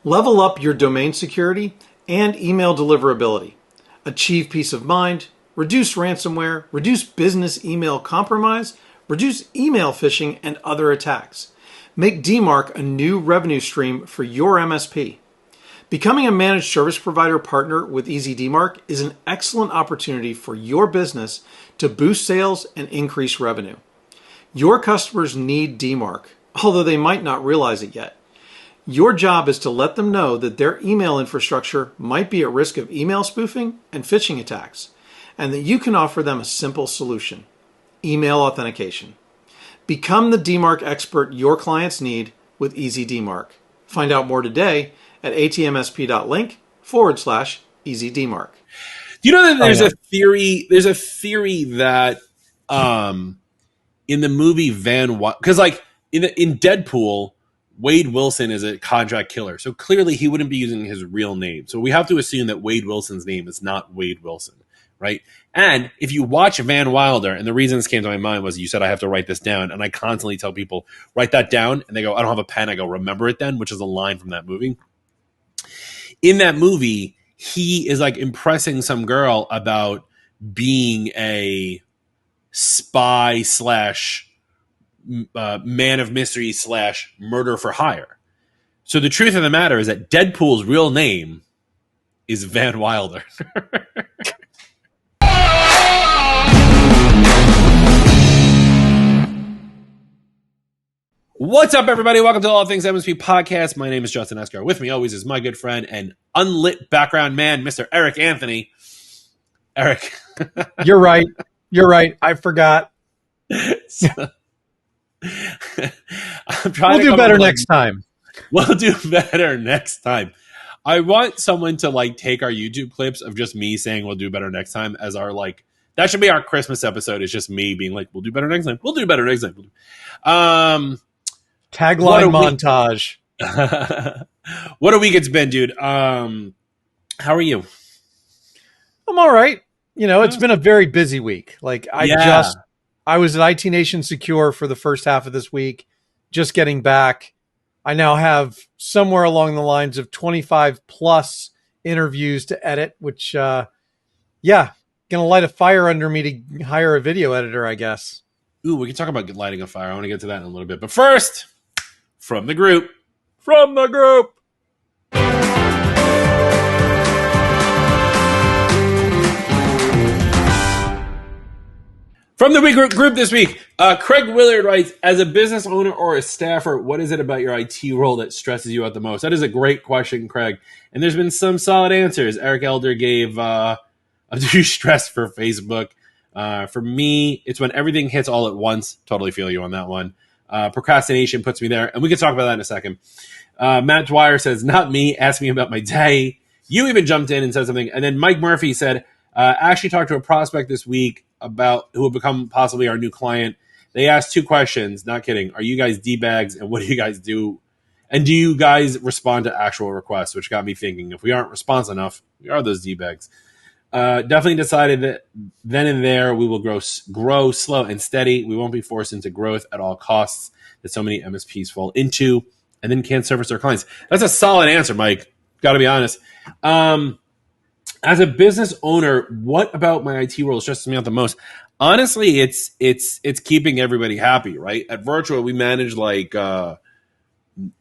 Level up your domain security and email deliverability. Achieve peace of mind, reduce ransomware, reduce business email compromise, reduce email phishing and other attacks. Make DMARC a new revenue stream for your MSP. Becoming a managed service provider partner with EasyDMARC is an excellent opportunity for your business to boost sales and increase revenue. Your customers need DMARC, although they might not realize it yet. Your job is to let them know that their email infrastructure might be at risk of email spoofing and phishing attacks, and that you can offer them a simple solution: email authentication. Become the DMARC expert your clients need with EasyDMARC. Find out more today at atmsp.link/EasyDMARC. Do you know that there's a theory? There's a theory that in the movie because like in Deadpool, Wade Wilson is a contract killer, so clearly he wouldn't be using his real name. So we have to assume that Wade Wilson's name is not Wade Wilson, right? And if you watch Van Wilder, and the reason this came to my mind was you said I have to write this down, and I constantly tell people, write that down, and they go, I don't have a pen. I go, remember it then, which is a line from that movie. In that movie, he is like impressing some girl about being a spy / man of mystery / murder for hire. So the truth of the matter is that Deadpool's real name is Van Wilder. What's up, everybody? Welcome to All Things MSP Podcast. My name is Justin Esgar. With me always is my good friend and unlit background man, Mr. Eric Anthony. Eric. You're right. I forgot. We'll do better next time. We'll do better next time. I want someone to like take our YouTube clips of just me saying we'll do better next time as our like, that should be our Christmas episode. It's just me being like, we'll do better next time. We'll do better next time. Tagline montage. What a week it's been, dude. How are you? I'm all right. You know, it's been a very busy week. Like I was at IT Nation Secure for the first half of this week, just getting back. I now have somewhere along the lines of 25 plus interviews to edit, which, gonna light a fire under me to hire a video editor, I guess. Ooh, we can talk about lighting a fire. I want to get to that in a little bit. But first, from the group. From the group this week, Craig Willard writes, as a business owner or a staffer, what is it about your IT role that stresses you out the most? That is a great question, Craig. And there's been some solid answers. Eric Elder gave a do stress for Facebook. For me, it's when everything hits all at once. Totally feel you on that one. Procrastination puts me there. And we can talk about that in a second. Matt Dwyer says, not me. Ask me about my day. You even jumped in and said something. And then Mike Murphy said, actually talked to a prospect this week about who will become possibly our new client. They asked two questions. Not kidding. Are you guys D-bags? And what do you guys do? And do you guys respond to actual requests? Which got me thinking, if we aren't responsive enough, we are those D-bags. Definitely decided that then and there we will grow slow and steady. We won't be forced into growth at all costs that so many MSPs fall into and then can't service their clients. That's a solid answer, Mike. Got to be honest. As a business owner, what about my IT role stresses me out the most? Honestly, it's keeping everybody happy, right? At Virtual, we manage like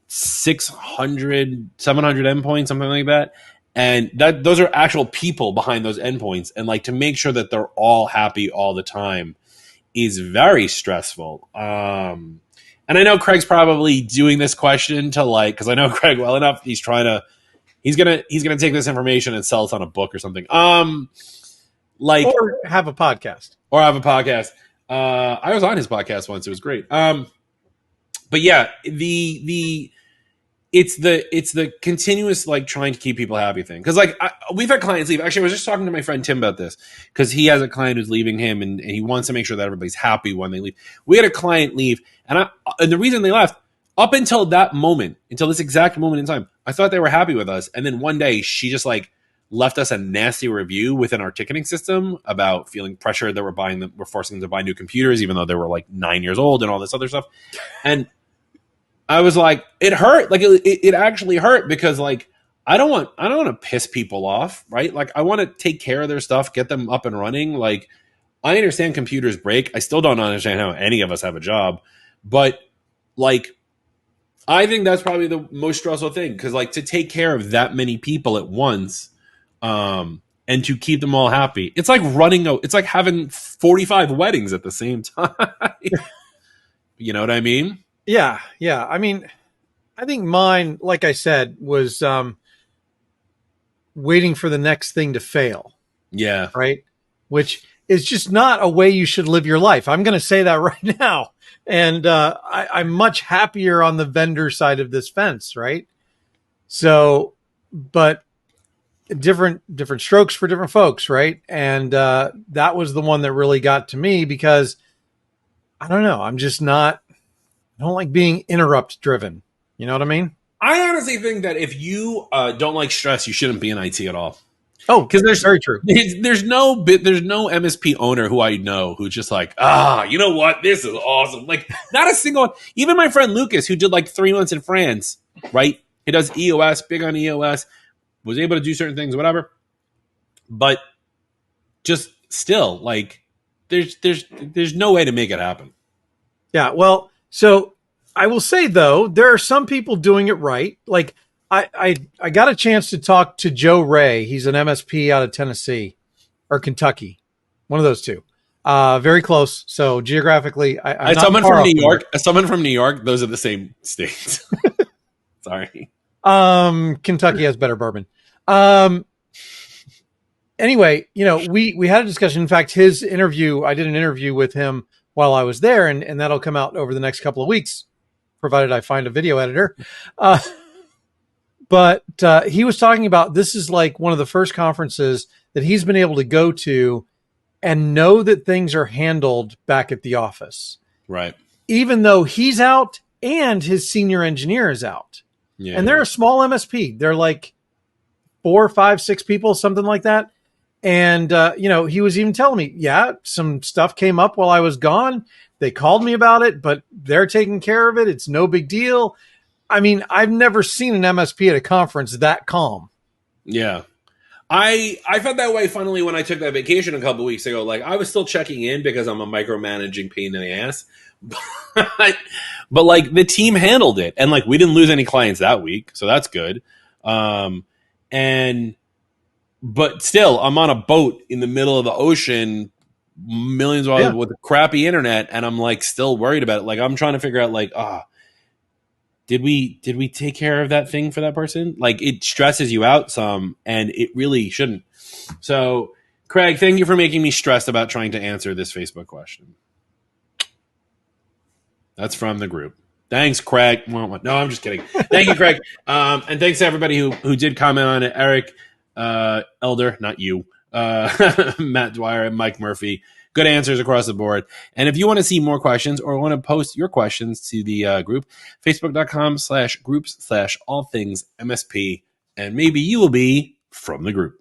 600, 700 endpoints, something like that. And those are actual people behind those endpoints. And like to make sure that they're all happy all the time is very stressful. And I know Craig's probably doing this question to like, because I know Craig well enough. He's gonna take this information and sell it on a book or something. Or have a podcast. I was on his podcast once. It was great. But yeah, it's the continuous like trying to keep people happy thing. Because like we've had clients leave. Actually, I was just talking to my friend Tim about this because he has a client who's leaving him and he wants to make sure that everybody's happy when they leave. We had a client leave, and the reason they left up until that moment, until this exact moment in time, I thought they were happy with us. And then one day she just like left us a nasty review within our ticketing system about feeling pressure that we're forcing them to buy new computers, even though they were like 9 years old and all this other stuff. And I was like, it hurt. Like it actually hurt because like I don't want to piss people off, right? Like I want to take care of their stuff, get them up and running. Like I understand computers break. I still don't understand how any of us have a job, but like I think that's probably the most stressful thing because like to take care of that many people at once, and to keep them all happy, it's like it's like having 45 weddings at the same time. You know what I mean? Yeah, yeah. I mean, I think mine, like I said, was waiting for the next thing to fail, Yeah. right? Which is just not a way you should live your life. I'm going to say that right now. And I'm much happier on the vendor side of this fence, right? So, but different strokes for different folks, right? And that was the one that really got to me because I don't know. I'm just not. I don't like being interrupt driven. You know what I mean? I honestly think that if you don't like stress, you shouldn't be in IT at all. Oh, Because very true. there's no MSP owner who I know who's just like, you know what, this is awesome. Like not a single one. Even my friend Lucas, who did like 3 months in France, right? He does EOS, big on EOS, was able to do certain things, whatever. But just still, like, there's no way to make it happen. Yeah. Well, so I will say though, there are some people doing it right. Like I got a chance to talk to Joe Ray. He's an MSP out of Tennessee or Kentucky, one of those two. Very close. So geographically, I'm As not someone far from off New from York, those are the same states. Sorry. you. Kentucky has better bourbon. Anyway, we had a discussion. In fact, his interview, I did an interview with him while I was there, and that'll come out over the next couple of weeks, provided I find a video editor. But he was talking about this is like one of the first conferences that he's been able to go to and know that things are handled back at the office, Right. even though he's out and his senior engineer is out. Yeah. And they're a small MSP. They're like 4, 5, 6 people, something like that. And, he was even telling me, yeah, some stuff came up while I was gone. They called me about it, but they're taking care of it. It's no big deal. I mean, I've never seen an MSP at a conference that calm. Yeah. I felt that way, funnily, when I took that vacation a couple of weeks ago. Like, I was still checking in because I'm a micromanaging pain in the ass. But like, the team handled it. And, like, we didn't lose any clients that week. So that's good. But still, I'm on a boat in the middle of the ocean, millions of dollars with a crappy internet. And I'm, like, still worried about it. Like, I'm trying to figure out, like, did we take care of that thing for that person? Like it stresses you out some, and it really shouldn't. So, Craig, thank you for making me stressed about trying to answer this Facebook question. That's from the group. Thanks, Craig. Well, no, I'm just kidding. Thank you, Craig. And thanks to everybody who did comment on it. Eric, Elder, not you, Matt Dwyer, and Mike Murphy. Good answers across the board. And if you want to see more questions or want to post your questions to the group, facebook.com/groups/all things MSP, and maybe you will be from the group.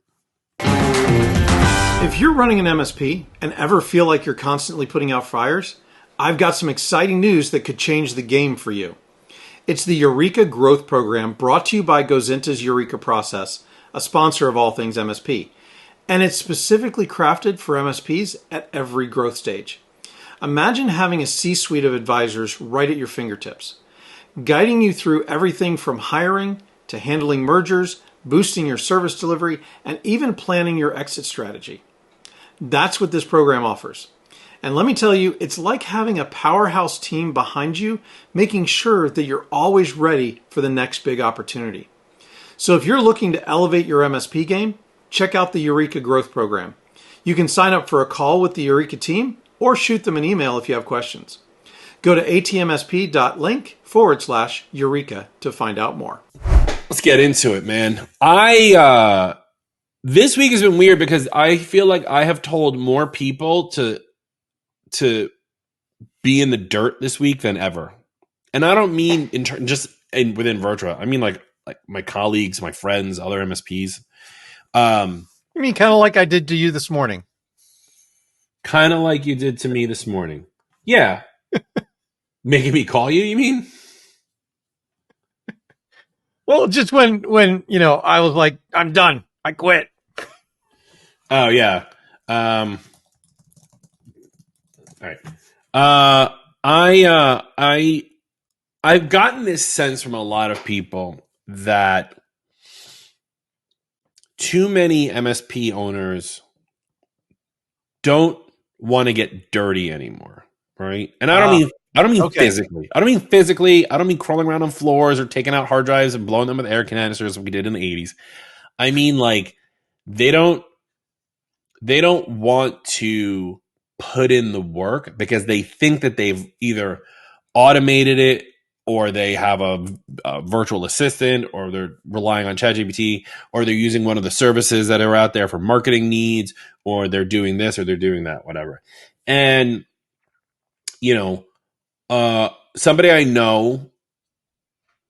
If you're running an MSP and ever feel like you're constantly putting out fires, I've got some exciting news that could change the game for you. It's the Eureka Growth Program brought to you by Gozinta's Eureka Process, a sponsor of All Things MSP. And it's specifically crafted for MSPs at every growth stage. Imagine having a C-suite of advisors right at your fingertips, guiding you through everything from hiring to handling mergers, boosting your service delivery, and even planning your exit strategy. That's what this program offers. And let me tell you, it's like having a powerhouse team behind you, making sure that you're always ready for the next big opportunity. So if you're looking to elevate your MSP game, check out the Eureka Growth Program. You can sign up for a call with the Eureka team or shoot them an email if you have questions. Go to atmsp.link/Eureka to find out more. Let's get into it, man. This week has been weird because I feel like I have told more people to be in the dirt this week than ever. And I don't mean within Virtua. I mean like my colleagues, my friends, other MSPs. You mean kind of like I did to you this morning? Kind of like you did to me this morning. Yeah. Making me call you, you mean? Well, just when I was like, I'm done. I quit. Oh yeah. All right. Uh, I've gotten this sense from a lot of people that too many MSP owners don't want to get dirty anymore, right? And I don't mean Okay. physically. I don't mean physically. I don't mean crawling around on floors or taking out hard drives and blowing them with air canisters like we did in the 80s. I mean like they don't they don't want to put in the work because they think that they've either automated it or they have a virtual assistant or they're relying on ChatGPT or they're using one of the services that are out there for marketing needs or they're doing this or they're doing that, whatever. And, you know, somebody I know,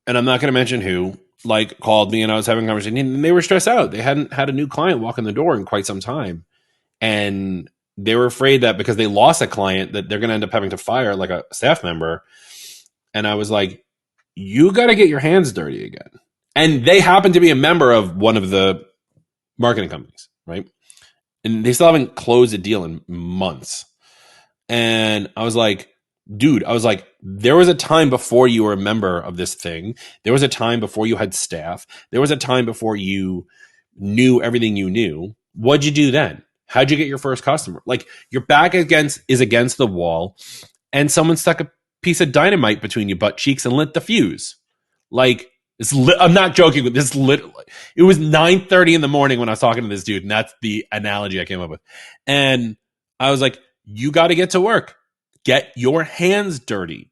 and I'm not going to mention who, like called me and I was having a conversation and they were stressed out. They hadn't had a new client walk in the door in quite some time. And they were afraid that because they lost a client that they're going to end up having to fire like a staff member. And I was like, you got to get your hands dirty again. And they happen to be a member of one of the marketing companies, right? And they still haven't closed a deal in months. And I was like, dude, there was a time before you were a member of this thing. There was a time before you had staff. There was a time before you knew everything you knew. What'd you do then? How'd you get your first customer? Like your back is against the wall and someone stuck a piece of dynamite between your butt cheeks and lit the fuse. Like I'm not joking with this. Literally, it was 9:30 in the morning when I was talking to this dude, and that's the analogy I came up with. And I was like, "You got to get to work. Get your hands dirty."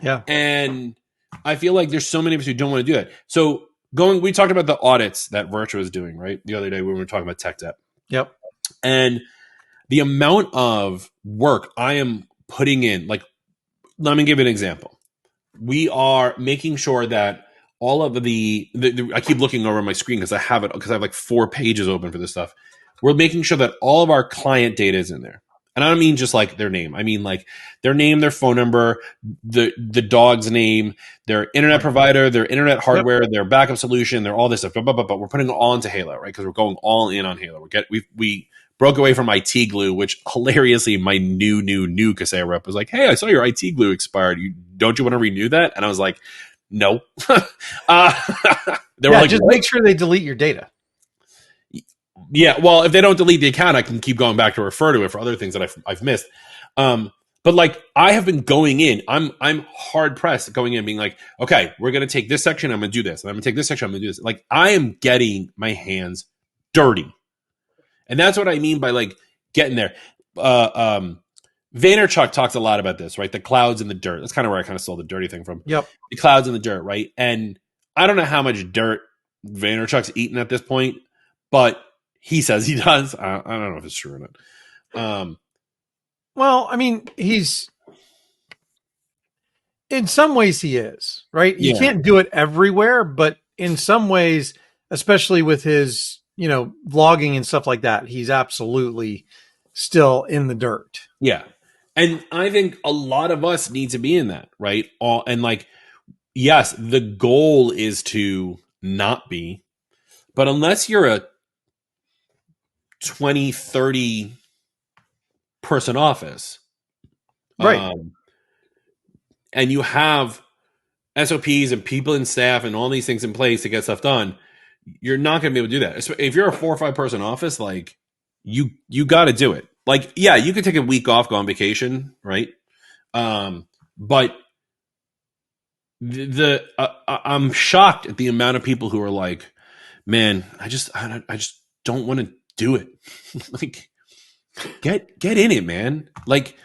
Yeah. And I feel like there's so many of us who don't want to do that. So we talked about the audits that Virtua was doing, right? The other day when we were talking about tech debt. Yep. And the amount of work I am putting in, like, let me give you an example. We are making sure that all of I keep looking over my screen because I have like 4 pages open for this stuff. We're making sure that all of our client data is in there. And I don't mean just like their name. I mean like their name, their phone number, the dog's name, their internet provider, their internet hardware, their backup solution, their all this stuff. But we're putting it all into Halo, right? Because we're going all in on Halo. We broke away from IT glue, which hilariously my new Kaseya rep was like, "Hey, I saw your IT glue expired. Don't you want to renew that?" And I was like, "No." They were like, just "What?" make sure they delete your data. Yeah, well, if they don't delete the account, I can keep going back to refer to it for other things that I've missed. But like I have been going in, I'm hard pressed going in, being like, okay, we're gonna take this section, I'm gonna do this, and I'm gonna take this section, I'm gonna do this. Like I am getting my hands dirty, and that's what I mean by like getting there. Vaynerchuk talks a lot about this, right? The clouds and the dirt. That's kind of where I kind of stole the dirty thing from. Yep. The clouds and the dirt, right? And I don't know how much dirt Vaynerchuk's eaten at this point, but he says he does. I don't know if it's true or not. Well, I mean, he's in some ways he is, right? You can't do it everywhere, but in some ways, especially with his, vlogging and stuff like that, he's absolutely still in the dirt. Yeah. And I think a lot of us need to be in that, right? And like, yes, the goal is to not be, but unless you're a 20, 30 person office, right? And you have SOPs and people and staff and all these things in place to get stuff done, you're not going to be able to do that. If you're a 4 or 5 person office, like you got to do it. Like, yeah, you could take a week off, go on vacation, right? But I'm shocked at the amount of people who are like, man, I just don't want to do it. Like, get in it, man. Like,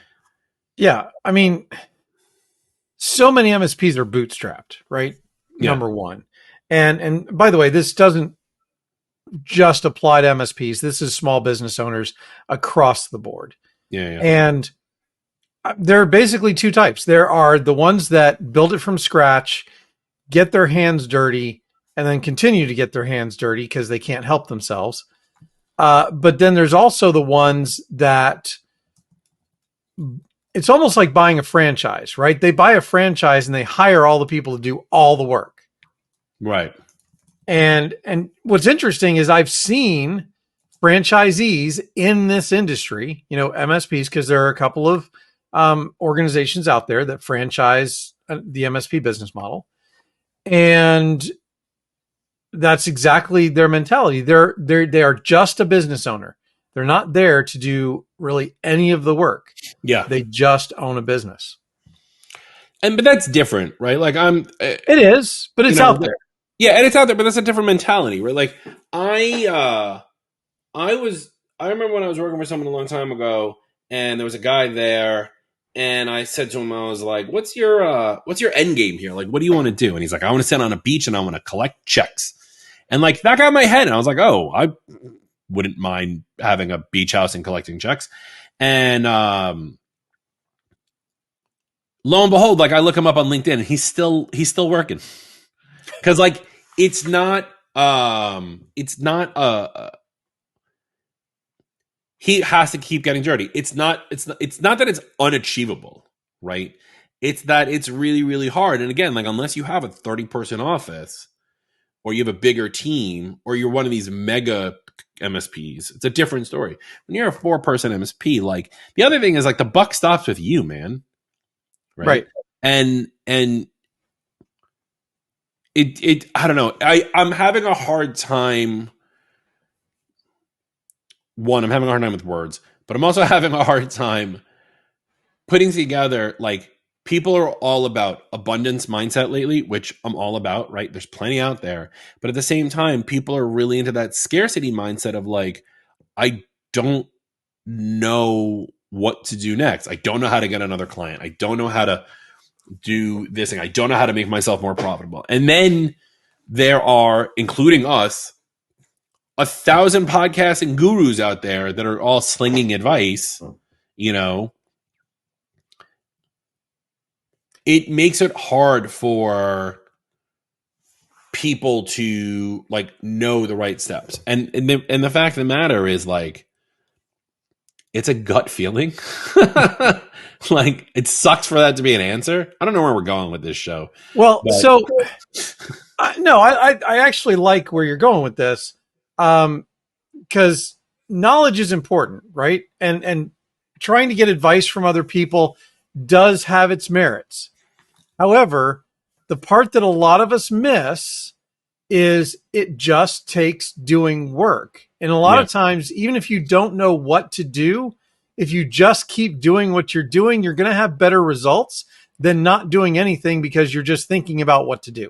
yeah, I mean, so many MSPs are bootstrapped, right? Yeah. Number one. And by the way, this doesn't just apply to MSPs. This is small business owners across the board. Yeah. And there are basically 2 types. There are the ones that build it from scratch, get their hands dirty, and then continue to get their hands dirty because they can't help themselves. But then there's also the ones that it's almost like buying a franchise, right? They buy a franchise and they hire all the people to do all the work. Right. And what's interesting is I've seen franchisees in this industry, MSPs, because there are a couple of organizations out there that franchise the MSP business model, and that's exactly their mentality. They are just a business owner. They're not there to do really any of the work. Yeah. They just own a business. But that's different, right? Like it is, but it's out there. Yeah, and it's out there, but that's a different mentality, right? Like I remember when I was working for someone a long time ago, and there was a guy there, and I said to him, I was like, what's your end game here? Like, what do you want to do? And he's like, I want to sit on a beach and I want to collect checks. And like that got in my head, and I was like, oh, I wouldn't mind having a beach house and collecting checks. And lo and behold, like I look him up on LinkedIn, and he's still working. Because like it's not he has to keep getting dirty. It's not that it's unachievable, right? It's that it's really, really hard. And again, like unless you have a 30-person office, or you have a bigger team, or you're one of these mega MSPs, it's a different story. When you're a 4-person MSP, like the other thing is like the buck stops with you, man. Right. And it I don't know. I'm having a hard time. One, I'm having a hard time with words, but I'm also having a hard time putting together, like, people are all about abundance mindset lately, which I'm all about, right? There's plenty out there. But at the same time, people are really into that scarcity mindset of like, I don't know what to do next. I don't know how to get another client. I don't know how to do this thing. I don't know how to make myself more profitable. And then there are, including us, 1,000 podcasting gurus out there that are all slinging advice. It makes it hard for people to like know the right steps. And the fact of the matter is, like, it's a gut feeling. Like, it sucks for that to be an answer. I don't know where we're going with this show. Well, I actually like where you're going with this, because knowledge is important, right? And trying to get advice from other people does have its merits. However, the part that a lot of us miss is it just takes doing work. And a lot of times, even if you don't know what to do, if you just keep doing what you're doing, you're going to have better results than not doing anything because you're just thinking about what to do.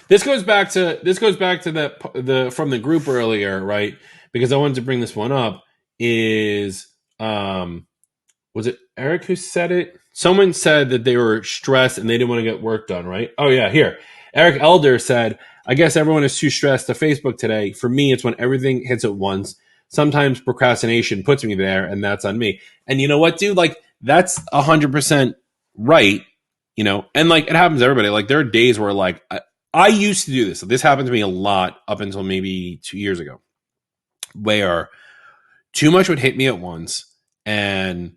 This goes back to the from the group earlier, right? Because I wanted to bring this one up. Is was it Eric who said it? Someone said that they were stressed and they didn't want to get work done, right? Oh yeah, here. Eric Elder said, I guess everyone is too stressed to Facebook today. For me, it's when everything hits at once. Sometimes procrastination puts me there, and that's on me. And you know what, dude? Like, that's 100% right. And like, it happens to everybody. Like, there are days where like, I used to do this. So this happened to me a lot up until maybe 2 years ago, where too much would hit me at once and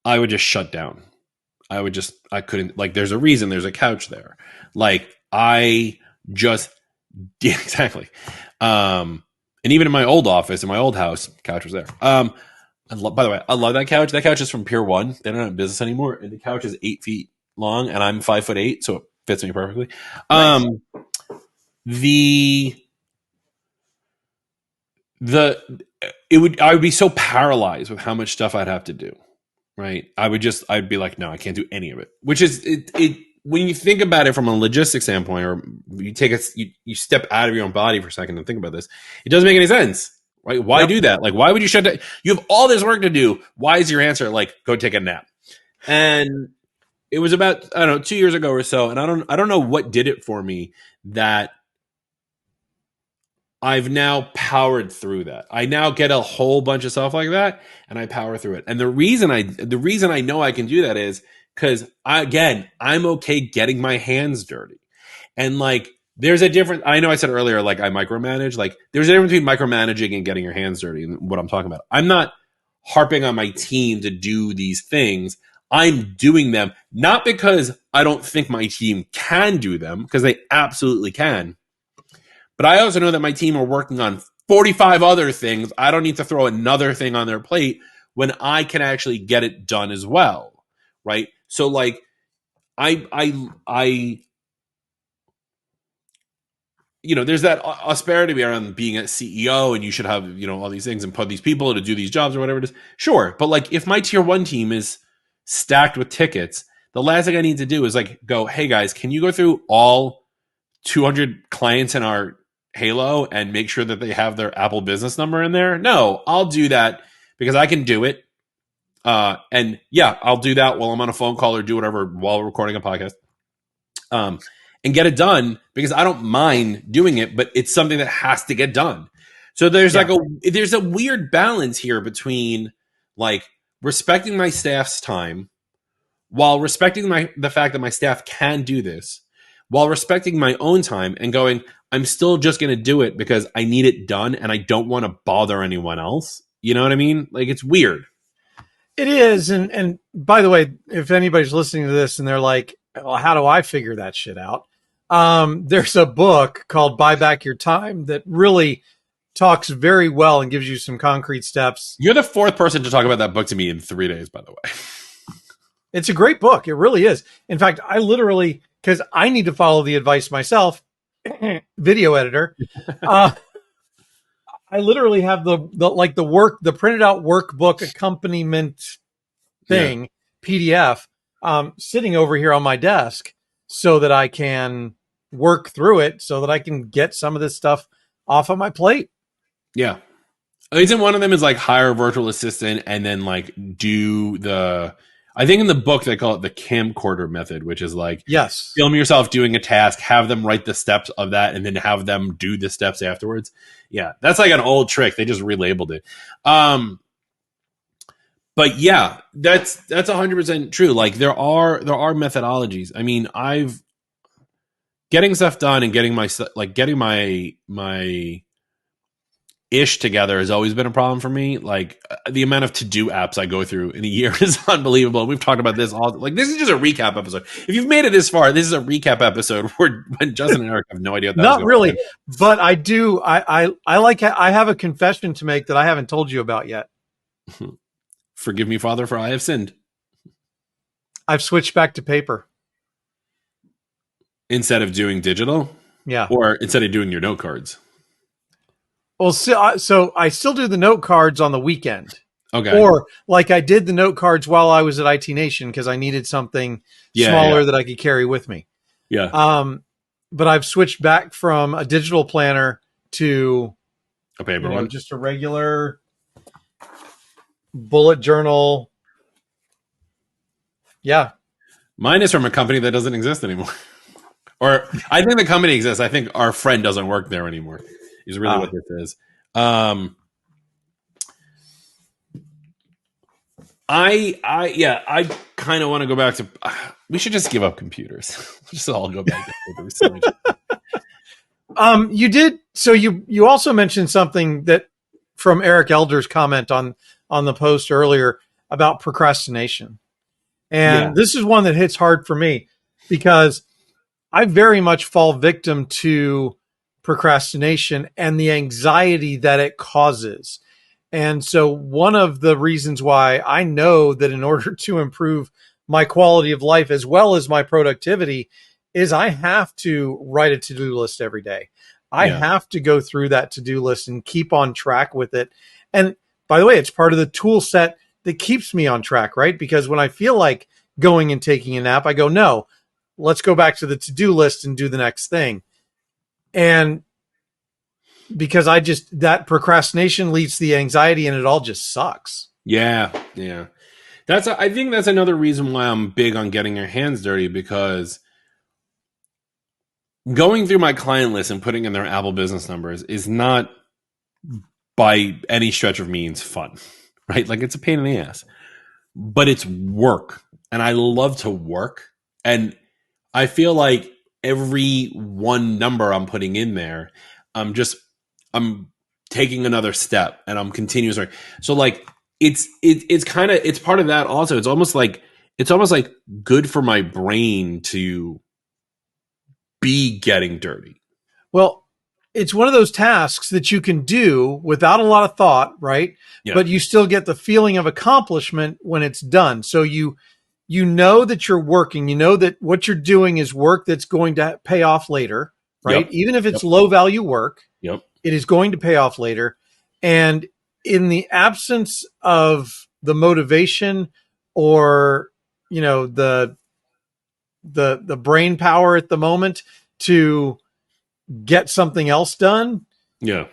I would just shut down. I couldn't, like, there's a reason there's a couch there. Like, I just, exactly. And even in my old office, in my old house, couch was there. By the way, I love that couch. That couch is from Pier 1. They don't have business anymore. And the couch is 8 feet long and I'm 5'8", so it fits me perfectly. Nice. I would be so paralyzed with how much stuff I'd have to do. Right. I'd be like, no, I can't do any of it, which is it when you think about it from a logistics standpoint, or you step out of your own body for a second and think about this, it doesn't make any sense. Right? Why do that? Like, why would you shut down? You have all this work to do. Why is your answer like, go take a nap? And it was about, I don't know, 2 years ago or so. And I don't know what did it for me that I've now powered through that. I now get a whole bunch of stuff like that and I power through it. And the reason I know I can do that is because I'm okay getting my hands dirty. And like, there's a difference. I know I said earlier, like, I micromanage. Like, there's a difference between micromanaging and getting your hands dirty, and what I'm talking about. I'm not harping on my team to do these things. I'm doing them not because I don't think my team can do them, because they absolutely can, But I also know that my team are working on 45 other things. I don't need to throw another thing on their plate when I can actually get it done as well, right? So like I there's that asperity around being a CEO and you should have, all these things and put these people to do these jobs or whatever it is. Sure. But like if my tier one team is stacked with tickets, the last thing I need to do is like go, hey guys, can you go through all 200 clients in our Halo and make sure that they have their Apple business number in there? No, I'll do that because I can do it. And yeah, I'll do that while I'm on a phone call or do whatever while recording a podcast. And get it done because I don't mind doing it, but it's something that has to get done. So there's there's a weird balance here between like respecting my staff's time while respecting the fact that my staff can do this, while respecting my own time and going, I'm still just going to do it because I need it done and I don't want to bother anyone else. You know what I mean? Like it's weird. It is. And by the way, if anybody's listening to this and they're like, well, how do I figure that shit out? There's a book called Buy Back Your Time that really talks very well and gives you some concrete steps. You're the fourth person to talk about that book to me in 3 days, by the way. It's a great book. It really is. In fact, I literally, because I need to follow the advice myself, video editor, I literally have the printed out workbook accompaniment thing, PDF, sitting over here on my desk so that I can work through it so that I can get some of this stuff off of my plate. Yeah. Isn't one of them is like hire a virtual assistant and then like I think in the book they call it the camcorder method, which is like, yes, film yourself doing a task, have them write the steps of that, and then have them do the steps afterwards. Yeah. That's like an old trick. They just relabeled it. But yeah, that's 100% true. Like there are methodologies. I mean, getting stuff done and getting my ish together has always been a problem for me. Like the amount of to-do apps I go through in a year is unbelievable. We've talked about this this is just a recap episode. If you've made it this far, this is a recap episode when Justin and Eric have no idea what that Not really, but I do. I have a confession to make that I haven't told you about yet. Forgive me, Father, for I have sinned. I've switched back to paper. Instead of doing digital? Yeah. Or instead of doing your note cards? Well, so I still do the note cards on the weekend. Okay. Or like I did the note cards while I was at IT Nation because I needed something smaller that I could carry with me. Yeah. But I've switched back from a digital planner to a paper one. Just a regular bullet journal. Yeah. Mine is from a company that doesn't exist anymore. Or I think the company exists. I think our friend doesn't work there anymore. Is really what this is. I kind of want to go back to. We should just give up computers. Just all go back to papers. You did. So you also mentioned something that from Eric Elder's comment on the post earlier about procrastination, and this is one that hits hard for me because I very much fall victim to procrastination and the anxiety that it causes. And so one of the reasons why I know that in order to improve my quality of life as well as my productivity is I have to write a to-do list every day. I have to go through that to-do list and keep on track with it. And by the way, it's part of the tool set that keeps me on track, right? Because when I feel like going and taking a nap, I go, no, let's go back to the to-do list and do the next thing. And because that procrastination leads to the anxiety and it all just sucks. Yeah. Yeah. I think that's another reason why I'm big on getting your hands dirty, because going through my client list and putting in their Apple business numbers is not by any stretch of means fun, right? Like it's a pain in the ass, but it's work and I love to work. And I feel like every one number I'm putting in there, I'm taking another step and I'm continuously. So like, it's part of that also. It's almost like good for my brain to be getting dirty. Well, it's one of those tasks that you can do without a lot of thought, right? Yeah. But you still get the feeling of accomplishment when it's done. So you know that you're working, you know that what you're doing is work that's going to pay off later, right? Yep. Even if it's low value work, Yep. it is going to pay off later. And in the absence of the motivation or, you know, the brain power at the moment to get something else done, Yeah.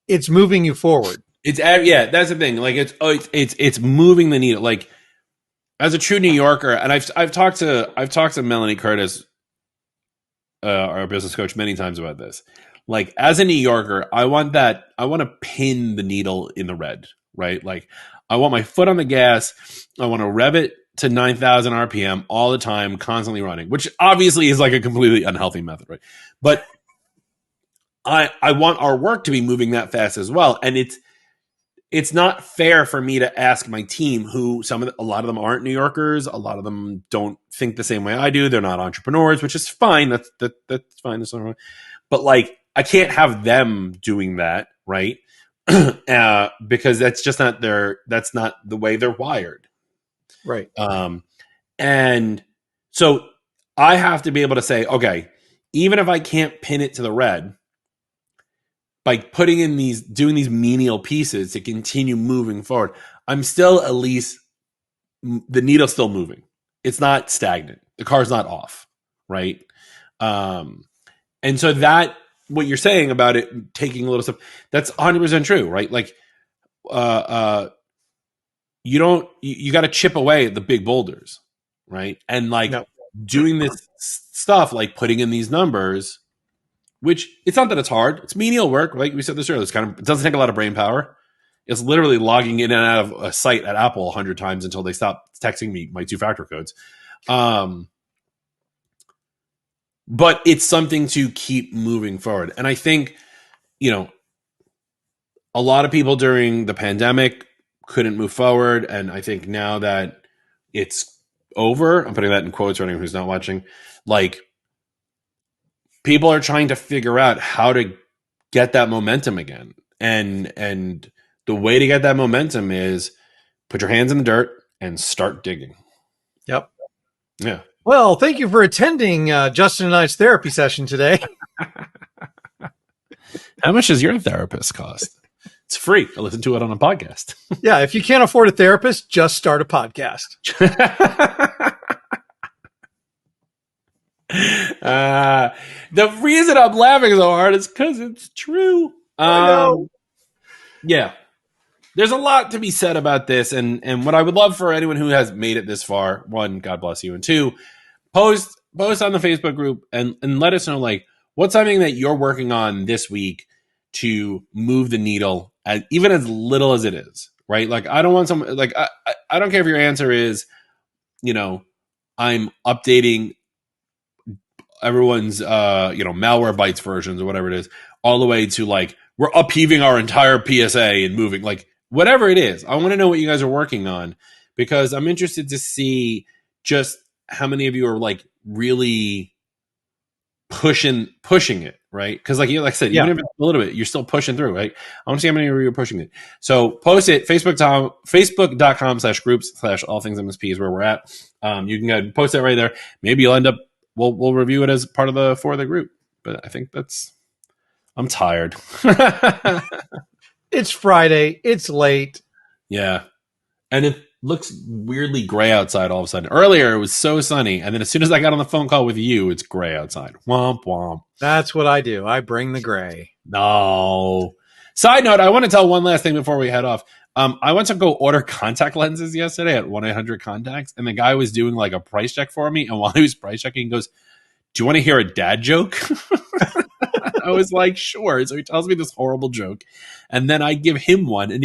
it's moving you forward. It's that's the thing. Like it's moving the needle. Like as a true New Yorker, and I've talked to Melanie Curtis, our business coach, many times about this. Like as a New Yorker, I want to pin the needle in the red, right? Like I want my foot on the gas. I want to rev it to 9,000 RPM all the time, constantly running, which obviously is like a completely unhealthy method, right? But I want our work to be moving that fast as well. And it's not fair for me to ask my team, who a lot of them aren't New Yorkers. A lot of them don't think the same way I do. They're not entrepreneurs, which is fine. That's fine. That's not wrong. But like, I can't have them doing that, right? Because that's just not that's not the way they're wired. Right. And so I have to be able to say, okay, even if I can't pin it to the red, by doing these menial pieces to continue moving forward, I'm still at least, the needle's still moving. It's not stagnant. The car's not off, right? And so that, what you're saying about it taking a little stuff, that's 100% true, right? Like, you got to chip away at the big boulders, right? And like doing this stuff, like putting in these numbers, which it's not that it's hard. It's menial work. Like we said this earlier, it doesn't take a lot of brain power. It's literally logging in and out of a site at Apple 100 times until they stop texting me my 2-factor codes. But it's something to keep moving forward. And I think, a lot of people during the pandemic couldn't move forward. And I think now that it's over, I'm putting that in quotes for anyone who's not watching, like, people are trying to figure out how to get that momentum again. And the way to get that momentum is put your hands in the dirt and start digging. Yep. Yeah. Well, thank you for attending Justin and I's therapy session today. How much does your therapist cost? It's free. I listen to it on a podcast. Yeah. If you can't afford a therapist, just start a podcast. The reason I'm laughing so hard is because it's true. I know. Yeah. There's a lot to be said about this. And what I would love for anyone who has made it this far, one, God bless you. And two, post on the Facebook group and let us know, like, what's something that you're working on this week to move the needle, even as little as it is, right? Like, I don't want I don't care if your answer is, I'm updating everyone's Malwarebytes versions or whatever it is, all the way to like we're upheaving our entire PSA and moving, like whatever it is. I want to know what you guys are working on, because I'm interested to see just how many of you are like really pushing it, right? Because like I said, even if it's a little bit, you're still pushing through, right? I want to see how many of you are pushing it. So post it, facebook.com/groups/all things MSP is where we're at. You can go ahead and post that right there. Maybe you'll end up, we'll review it as part of the for the group. But I think I'm tired. It's Friday. It's late. Yeah. And it looks weirdly gray outside all of a sudden. Earlier, it was so sunny. And then as soon as I got on the phone call with you, it's gray outside. Womp, womp. That's what I do. I bring the gray. No. Side note, I want to tell one last thing before we head off. I went to go order contact lenses yesterday at 1-800-CONTACTS. And the guy was doing like a price check for me. And while he was price checking, he goes, "Do you want to hear a dad joke?" I was like, sure. So he tells me this horrible joke, and then I give him one, and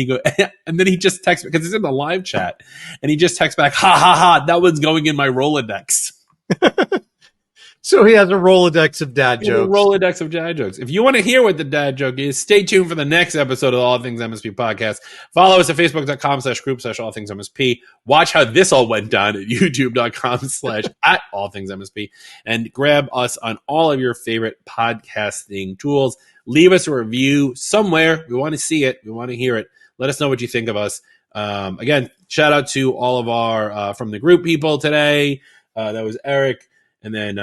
and then he just texts me, because he's in the live chat, and he just texts back, "Ha ha ha! That one's going in my Rolodex." So he has a Rolodex of dad jokes. A Rolodex of dad jokes. If you want to hear what the dad joke is, stay tuned for the next episode of the All Things MSP podcast. Follow us at facebook.com/group/all things MSP. Watch how this all went down at youtube.com/@all things MSP, and grab us on all of your favorite podcasting tools. leave us a review somewhere. We want to see it. We want to hear it. Let us know what you think of us. Again, shout out to all of our from the group people today. That was Eric, and then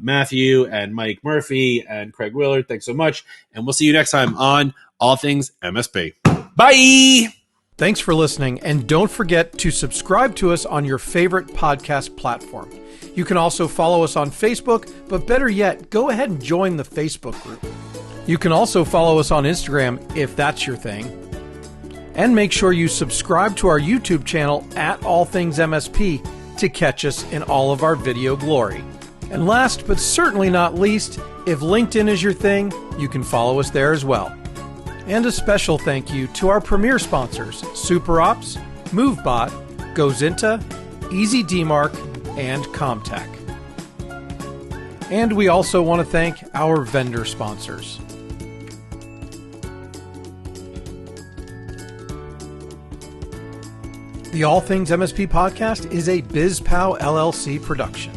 Matthew and Mike Murphy and Craig Willard. Thanks so much. And we'll see you next time on All Things MSP. Bye! Thanks for listening, and don't forget to subscribe to us on your favorite podcast platform. You can also follow us on Facebook, but better yet, go ahead and join the Facebook group. You can also follow us on Instagram if that's your thing. And make sure you subscribe to our YouTube channel at All Things MSP to catch us in all of our video glory. And last but certainly not least, if LinkedIn is your thing, you can follow us there as well. And a special thank you to our premier sponsors, SuperOps, MoveBot, Gozinta, EasyDmark, and Comtech. And we also want to thank our vendor sponsors. The All Things MSP podcast is a BizPow LLC production.